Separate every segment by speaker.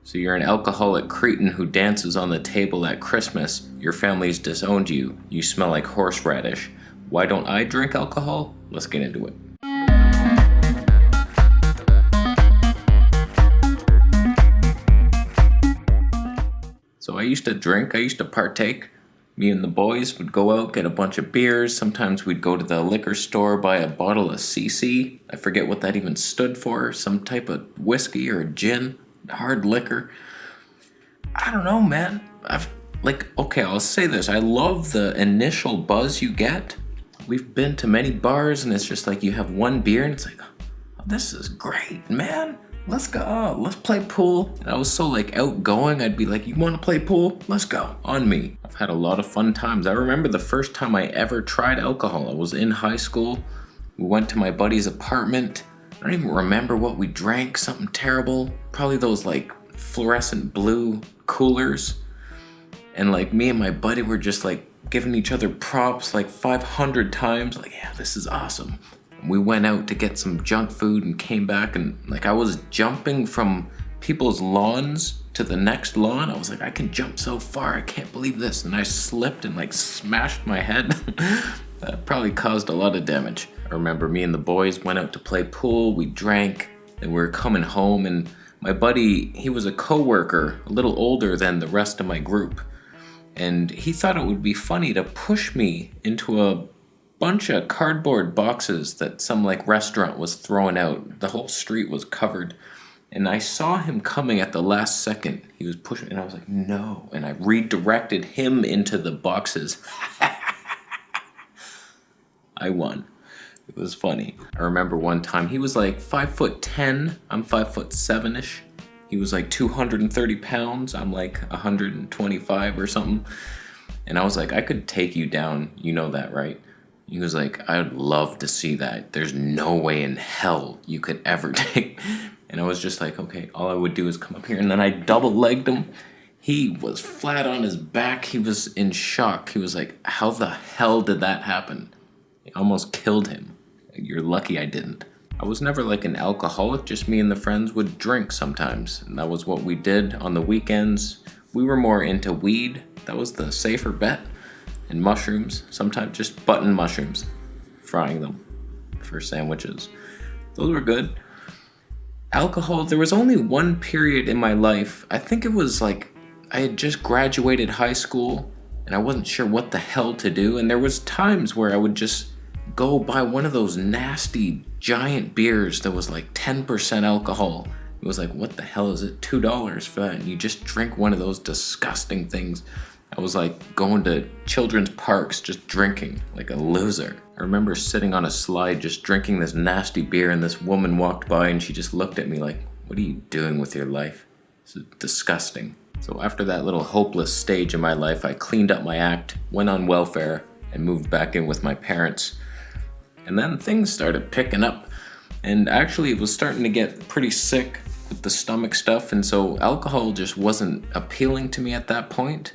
Speaker 1: So you're an alcoholic cretin who dances on the table at Christmas. Your family's disowned you. You smell like horseradish. Why don't I drink alcohol? Let's get into it. So I used to drink, I used to partake. Me and the boys would go out, get a bunch of beers. Sometimes we'd go to the liquor store, buy a bottle of CC. I forget what that even stood for. Some type of whiskey or gin, hard liquor. I don't know, man. I'll say this. I love the initial buzz you get. We've been to many bars and it's just like you have one beer and it's like, oh, this is great, man. Let's go. Let's play pool. And I was so outgoing. I'd be like, you want to play pool? Let's go. On me. I've had a lot of fun times. I remember the first time I ever tried alcohol. I was in high school. We went to my buddy's apartment. I don't even remember what we drank. Something terrible. Probably those fluorescent blue coolers. And me and my buddy were just giving each other props 500 times. Yeah, this is awesome. We went out to get some junk food and came back and I was jumping from people's lawns to the next lawn. I was like, I can jump so far, I can't believe this. And I slipped and smashed my head. That probably caused a lot of damage. I remember me and the boys went out to play pool, we drank, and we were coming home and my buddy, he was a coworker, a little older than the rest of my group. And he thought it would be funny to push me into a bunch of cardboard boxes that some restaurant was throwing out. The whole street was covered. And I saw him coming at the last second. He was pushing, and I was like, no. And I redirected him into the boxes. I won. It was funny. I remember one time, he was 5'10". I'm 5'7"-ish. He was 230 pounds. I'm 125 or something. And I was like, I could take you down. You know that, right? He was like, I'd love to see that. There's no way in hell you could ever take. And I was just like, okay, all I would do is come up here. And then I double-legged him. He was flat on his back. He was in shock. He was like, how the hell did that happen? It almost killed him. You're lucky I didn't. I was never an alcoholic. Just me and the friends would drink sometimes. And that was what we did on the weekends. We were more into weed. That was the safer bet. And mushrooms, sometimes just button mushrooms, frying them for sandwiches. Those were good. Alcohol, there was only one period in my life, I think it was I had just graduated high school and I wasn't sure what the hell to do. And there was times where I would just go buy one of those nasty giant beers that was 10% alcohol. It was what the hell is it? $2 for that. And you just drink one of those disgusting things. I was going to children's parks just drinking like a loser. I remember sitting on a slide just drinking this nasty beer and this woman walked by and she just looked at me like, what are you doing with your life? It's disgusting. So after that little hopeless stage in my life, I cleaned up my act, went on welfare, and moved back in with my parents. And then things started picking up. And actually it was starting to get pretty sick with the stomach stuff. And so alcohol just wasn't appealing to me at that point.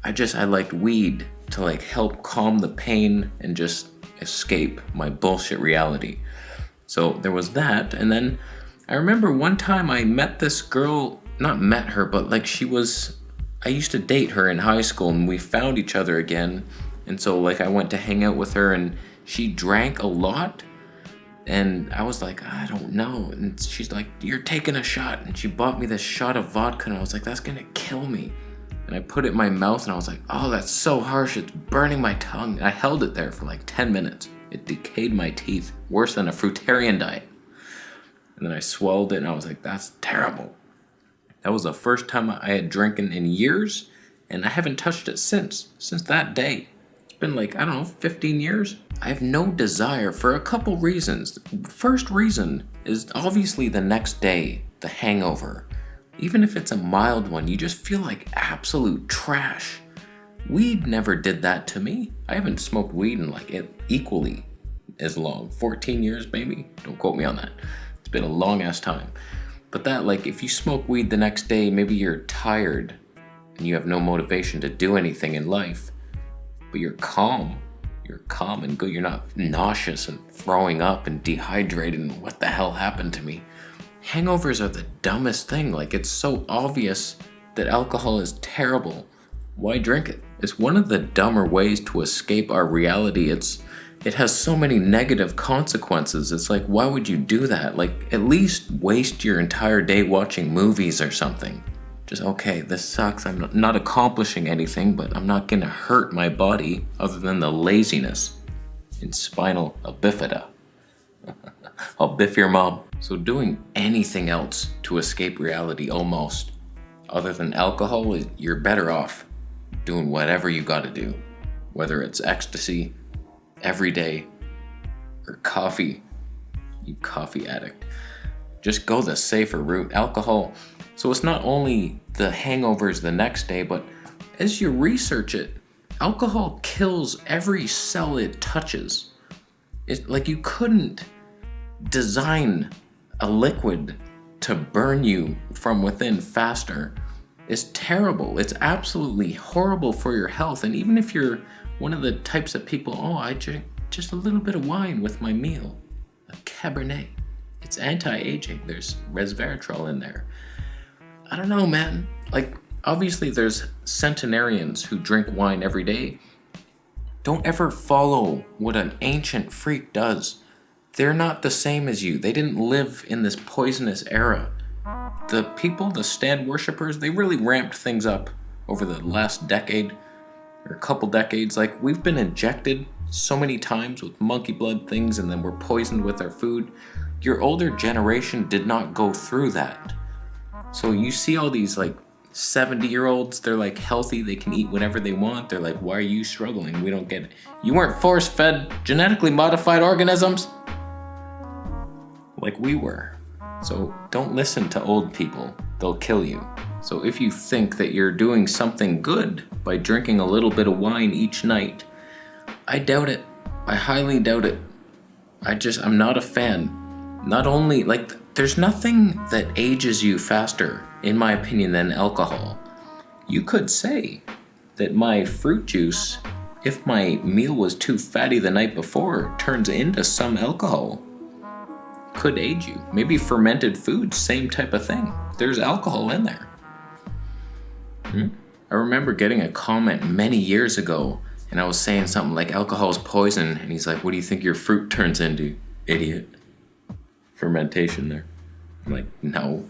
Speaker 1: I liked weed to help calm the pain and just escape my bullshit reality. So there was that. And then I remember one time I met this girl, not met her, but I used to date her in high school and we found each other again. And so I went to hang out with her and she drank a lot. And I was like, I don't know. And she's like, you're taking a shot. And she bought me this shot of vodka and I was like, that's gonna kill me. And I put it in my mouth and I was like, oh, that's so harsh, it's burning my tongue. And I held it there for 10 minutes. It decayed my teeth, worse than a fruitarian diet. And then I swallowed it and I was like, that's terrible. That was the first time I had drinking in years, and I haven't touched it since that day. It's been 15 years. I have no desire for a couple reasons. The first reason is obviously the next day, the hangover. Even if it's a mild one, you just feel like absolute trash. Weed never did that to me. I haven't smoked weed in equally as long. 14 years, maybe? Don't quote me on that. It's been a long ass time. But that, if you smoke weed the next day, maybe you're tired and you have no motivation to do anything in life, but you're calm. You're calm and good. You're not nauseous and throwing up and dehydrated and what the hell happened to me? Hangovers are the dumbest thing. Like, it's so obvious that alcohol is terrible. Why drink it? It's one of the dumber ways to escape our reality. It has so many negative consequences. It's like, why would you do that? Like, at least waste your entire day watching movies or something. Just, okay, this sucks. I'm not accomplishing anything, but I'm not gonna hurt my body other than the laziness in spinal bifida. I'll biff your mom. So doing anything else to escape reality almost, other than alcohol, you're better off doing whatever you gotta do. Whether it's ecstasy every day or coffee, you coffee addict. Just go the safer route. Alcohol, so it's not only the hangovers the next day, but as you research it, alcohol kills every cell it touches. It's like you couldn't design a liquid to burn you from within faster. It's terrible. It's absolutely horrible for your health. And even if you're one of the types of people, oh, I drink just a little bit of wine with my meal, a Cabernet. It's anti-aging. There's resveratrol in there. I don't know, man. Like, obviously there's centenarians who drink wine every day. Don't ever follow what an ancient freak does. They're not the same as you. They didn't live in this poisonous era. The people, the stand worshippers, they really ramped things up over the last decade or a couple decades. Like, we've been injected so many times with monkey blood things, and then we're poisoned with our food. Your older generation did not go through that. So you see all these like 70-year-olds, they're like healthy, they can eat whatever they want. They're like, why are you struggling? We don't get it. You weren't force-fed genetically modified organisms like we were. So don't listen to old people, they'll kill you. So if you think that you're doing something good by drinking a little bit of wine each night, I doubt it. I highly doubt it. I'm not a fan. Not only, like, there's nothing that ages you faster, in my opinion, than alcohol. You could say that my fruit juice, if my meal was too fatty the night before, turns into some alcohol. Could age you. Maybe fermented foods, same type of thing. There's alcohol in there. I remember getting a comment many years ago, and I was saying something like alcohol's poison, and he's like, what do you think your fruit turns into, idiot? Fermentation there. I'm like, no.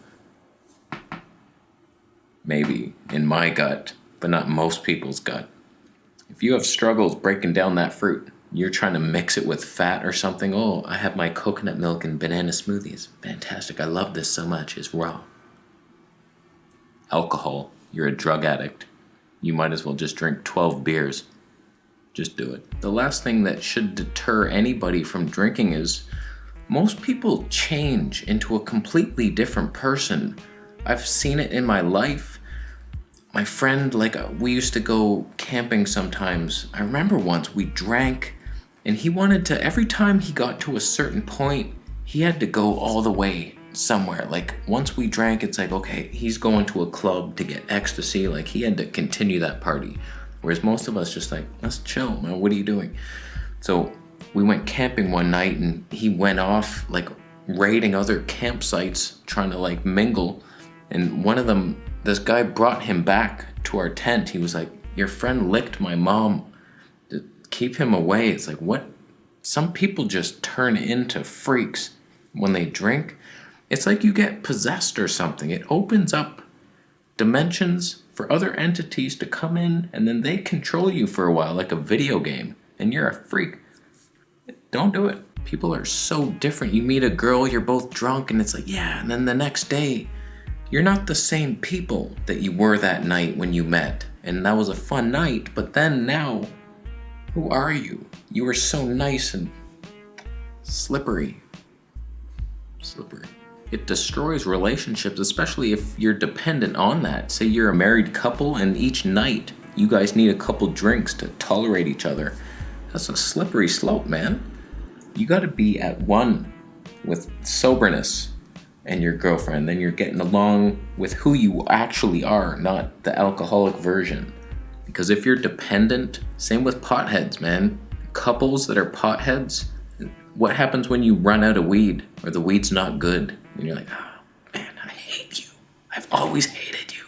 Speaker 1: Maybe in my gut, but not most people's gut. If you have struggles breaking down that fruit, you're trying to mix it with fat or something. Oh, I have my coconut milk and banana smoothies. Fantastic. I love this so much. It's raw. Alcohol. You're a drug addict. You might as well just drink 12 beers. Just do it. The last thing that should deter anybody from drinking is most people change into a completely different person. I've seen it in my life. My friend, we used to go camping sometimes. I remember once we drank, and he wanted to, every time he got to a certain point, he had to go all the way somewhere. Like, once we drank, it's like, okay, he's going to a club to get ecstasy. Like, he had to continue that party. Whereas most of us just like, let's chill, man. What are you doing? So we went camping one night, and he went off, like, raiding other campsites, trying to, like, mingle. And one of them, this guy brought him back to our tent. He was like, your friend licked my mom. Keep him away. It's like, what? Some people just turn into freaks when they drink. It's like you get possessed or something. It opens up dimensions for other entities to come in, and then they control you for a while, like a video game, and you're a freak. Don't do it. People are so different. You meet a girl, you're both drunk, and it's like, yeah, and then the next day, you're not the same people that you were that night when you met. And that was a fun night, but then now, who are you? You were so nice and slippery. It destroys relationships, especially if you're dependent on that. Say you're a married couple and each night you guys need a couple drinks to tolerate each other. That's a slippery slope, man. You gotta be at one with soberness and your girlfriend. Then you're getting along with who you actually are, not the alcoholic version. Because if you're dependent, same with potheads, man. Couples that are potheads, what happens when you run out of weed or the weed's not good? And you're like, I've always hated you.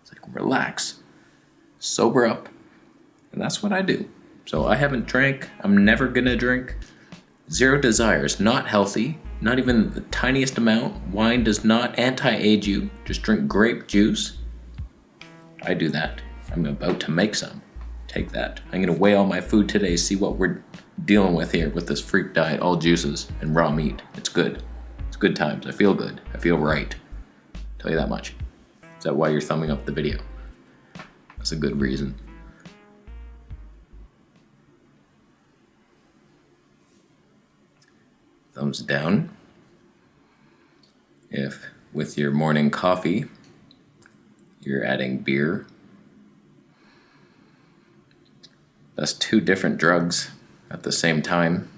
Speaker 1: It's like, relax, sober up. And that's what I do. So I haven't drank. I'm never gonna drink. Zero desires, not healthy, not even the tiniest amount. Wine does not anti-age you. Just drink grape juice. I do that. I'm about to make some. Take that. I'm gonna weigh all my food today, see what we're dealing with here with this freak diet, all juices and raw meat. It's good. It's good times. I feel good. I feel right. Tell you that much. Is that why you're thumbing up the video? That's a good reason. Thumbs down if with your morning coffee you're adding beer. That's two different drugs at the same time.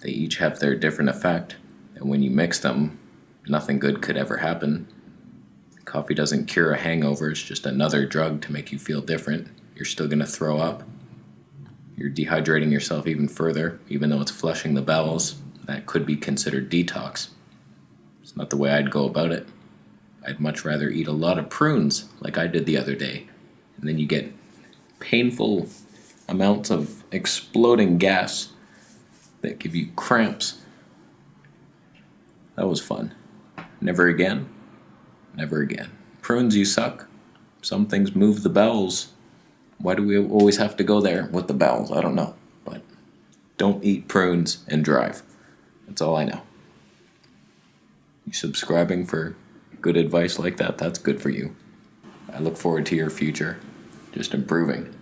Speaker 1: They each have their different effect, and when you mix them, nothing good could ever happen. Coffee doesn't cure a hangover, it's just another drug to make you feel different. You're still gonna throw up. You're dehydrating yourself even further, even though it's flushing the bowels. That could be considered detox. It's not the way I'd go about it. I'd much rather eat a lot of prunes like I did the other day. And then you get painful amounts of exploding gas that give you cramps. That was fun. Never again. Never again. Prunes, you suck. Some things move the bowels. Why do we always have to go there with the bowels? I don't know. But don't eat prunes and drive. That's all I know. You subscribing for good advice like that? That's good for you. I look forward to your future. Just improving.